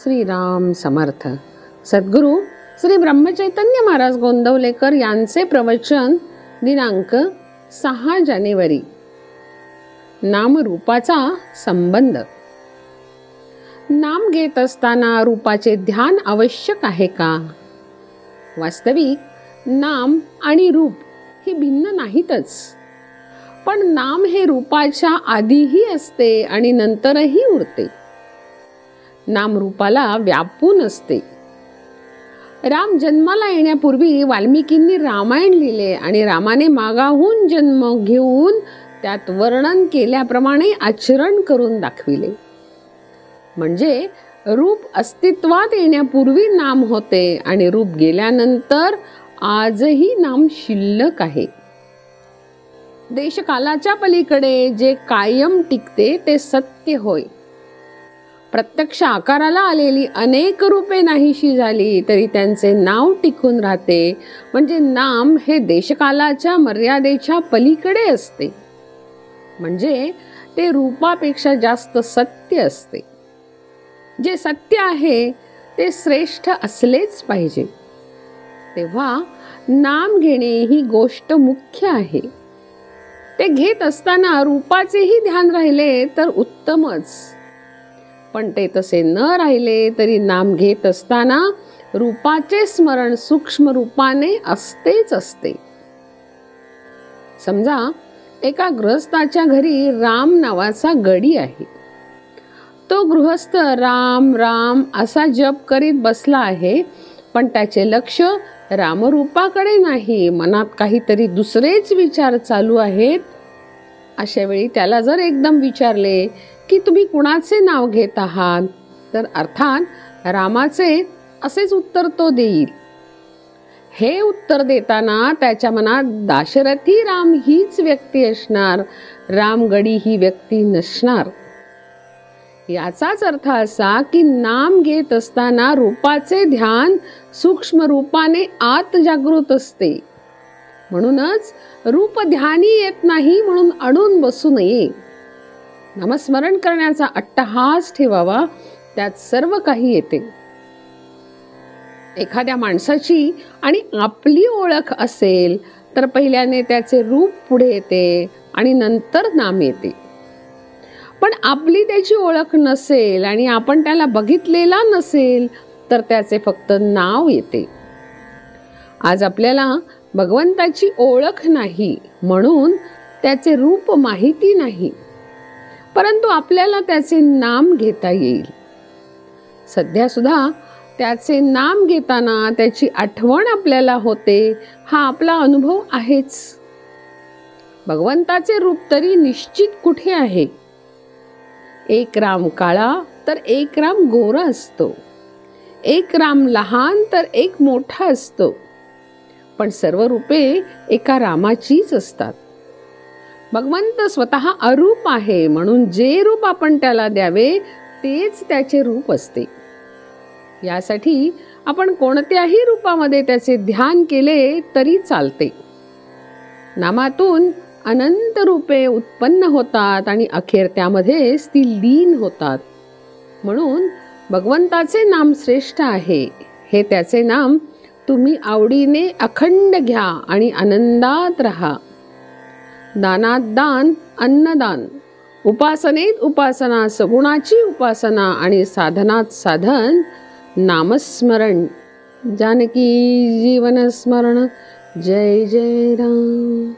श्रीराम समर्थ. सद्गुरू श्री ब्रह्मचैतन्य महाराज गोंदवलेकर यांचे प्रवचन दिनांक 6 जानेवारी. नामरूपाचा संबंध. नाम घेत असताना रूपाचे ध्यान आवश्यक आहे का? वास्तविक नाम आणि रूप ही भिन्न नाहीतच, पण नाम हे रूपाच्या आधीही असते आणि नंतरही उरते. नाम रूपाला व्यापून असते. राम जन्माला येण्यापूर्वी वाल्मिकींनी रामायण लिहिले आणि रामाने मागाहून जन्म घेऊन त्यात वर्णन केल्याप्रमाणे आचरण करून दाखविले. म्हणजे रूप अस्तित्वात येण्यापूर्वी नाम होते आणि रूप गेल्यानंतर आजही नाम शिल्लक आहे. देशकालाच्या पलीकडे जे कायम टिकते ते सत्य होय. प्रत्यक्ष आकाराला आलेली अनेक रूपे नाहीशी झाली तरी त्यांचे नाव टिकून राहते. म्हणजे नाम हे देशकालाच्या मर्यादेच्या पलीकडे असते. म्हणजे ते रूपापेक्षा जास्त सत्य असते. जे सत्य आहे ते श्रेष्ठ असलेच पाहिजे. तेव्हा नाम घेणे ही गोष्ट मुख्य आहे. ते घेत असताना रूपाचेही ध्यान राहिले तर उत्तमच, पण ते तसे न राहिले तरी नाम घेत असताना रूपाचे स्मरण सूक्ष्म रूपाने असतेच असते. समजा एका गृहस्थाच्या घरी राम नावाचा गडी आहे. तो गृहस्थ राम राम असा जप करीत बसला आहे, पण त्याचे लक्ष रामरूपाकडे नाही, मनात काहीतरी दुसरेच विचार चालू आहेत. अशा वेळी त्याला जर एकदम विचारले की तुम्ही कुणाचे नाव घेत आहात, तर अर्थात रामाचे असेच उत्तर तो देईल. हे उत्तर देताना त्याच्या मनात दाशरथी राम हीच व्यक्ती असणार, रामगडी ही व्यक्ती नसणार. याचाच अर्थ असा की नाम घेत असताना रूपाचे ध्यान सूक्ष्म रूपाने आत जागृत असते. म्हणूनच रूप ध्यानी येत नाही म्हणून अडून बसू नये. नामस्मरण करण्याचा अट्टहास ठेवावा, त्यात सर्व काही येते. एखाद्या माणसाची आणि आपली ओळख असेल तर पहिल्याने त्याचे रूप पुढे येते आणि नंतर नाम येते. पण आपली त्याची ओळख नसेल आणि आपण त्याला बघितलेला नसेल तर त्याचे फक्त नाव येते. आज आपल्याला भगवंताची ओळख नाही म्हणून त्याचे रूप माहिती नाही, परंतु आपल्याला त्याचे नाम घेता येईल. सध्या सुद्धा त्याचे नाम घेताना त्याची आठवण आपल्याला होते, हा आपला अनुभव आहेच. भगवंताचे रूप तरी निश्चित कुठे आहे? एक राम काळा तर एक राम गोरा असतो, एक राम लहान तर एक मोठा असतो, पण सर्व रूपे एका रामाचीच असतात. भगवंत स्वतः अरूप आहे म्हणून जे रूप आपण त्याला द्यावे तेच त्याचे रूप असते. यासाठी आपण कोणत्याही रूपामध्ये त्याचे ध्यान केले तरी चालते. नामातून अनंत रूपे उत्पन्न होतात आणि अखेर त्यामध्येच ती लीन होतात. म्हणून भगवंताचे नाम श्रेष्ठ आहे. हे त्याचे नाम तुम्ही आवडीने अखंड घ्या आणि आनंदात राहा. दानात दान अन्नदान, उपासनेत उपासना, सगुणाची उपासना आणि साधनात साधन नामस्मरण. जानकी जीवन स्मरण. जय जय राम.